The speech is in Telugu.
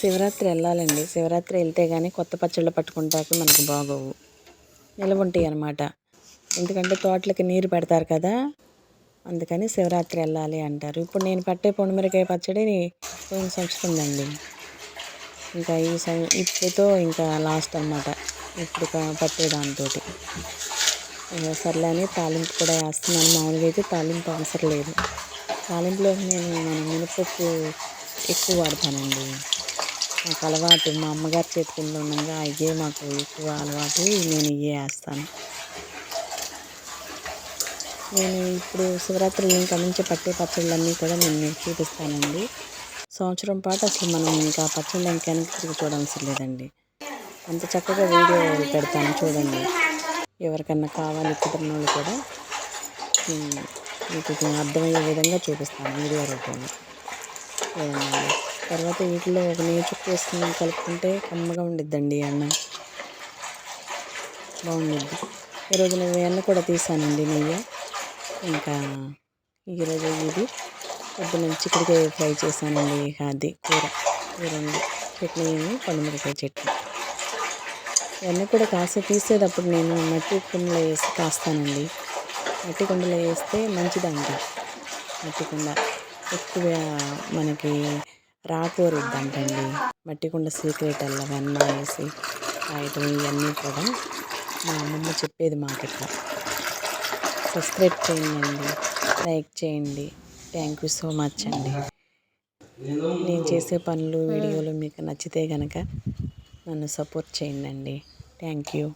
శివరాత్రి వెళ్ళాలండి. శివరాత్రి వెళ్తే కానీ కొత్త పచ్చళ్ళు పట్టుకుంటాకి మనకు బాగోవు, నిలవ ఉంటాయి అన్నమాట. ఎందుకంటే తోటలకి నీరు పెడతారు కదా, అందుకని శివరాత్రి వెళ్ళాలి అంటారు. ఇప్పుడు నేను పట్టే పొండుమిరకాయ పచ్చడి పోయిన సంవత్సరం ఉందండి. ఇంకా ఇప్పుడుతో ఇంకా లాస్ట్ అనమాట. ఇప్పుడు పట్టేదాంతో సర్లే అని తాలింపు కూడా వేస్తున్నాను. మామూలుగా అయితే తాలింపు అవసరం లేదు. తాలింపులో నేను మినపప్పు ఎక్కువ వాడతానండి. నాకు అలవాటు, మా అమ్మగారు చేతికింద ఉండగా ఇవే మాకు ఎక్కువ అలవాటు. నేను ఇవే వేస్తాను. నేను ఇప్పుడు శివరాత్రి ఇంకా నుంచి పట్టే పచ్చళ్ళన్నీ కూడా నేను మీకు చూపిస్తానండి. సంవత్సరం పాటు అసలు మనం ఇంకా పచ్చళ్ళు వెనక్కి తిరిగి చూడవలసిన లేదండి. అంత చక్కగా వీడియో పెడతాను చూడండి. ఎవరికన్నా కావాలి కుదిరిన వాళ్ళు కూడా మీకు అర్థమయ్యే విధంగా చూపిస్తాను వీడియో రూపంలో. చూడండి. తర్వాత వీటిలో ఒక నెయ్యి చుక్క వేసుకుని కలుపుకుంటే కమ్మగా ఉండిద్దండి అన్నం, బాగుండిద్ది. ఈరోజు నేను వెన్న కూడా తీసానండి, నెయ్యి. ఇంకా ఈరోజు ఇది పొద్దున్న చిక్కుడుకాయ ఫ్రై చేశానండి. అది కూర, ఈ రెండు చట్నీ, పండుమిరకాయ చట్నీ. ఇవన్నీ కూడా తీసేటప్పుడు నేను మట్టి కుండలో వేసి కాస్తానండి. మట్టి కుండలో వేస్తే మంచిదంట. మట్టి కుండ ఎక్కువ మనకి రాకూరిద్దంటండి. మట్టి కుండ సీక్రెట్ అల్ల వెన్న వేసి కాయటం ఇవన్నీ కూడా మా అమ్మమ్మ చెప్పేది మాకు. ఇట్లా సబ్స్క్రైబ్ చేయండి, లైక్ చేయండి. థ్యాంక్ యూ సో మచ్ అండి. నేను చేసే పనులు వీడియోలు మీకు నచ్చితే కనుక నన్ను సపోర్ట్ చేయండి అండి. Thank you.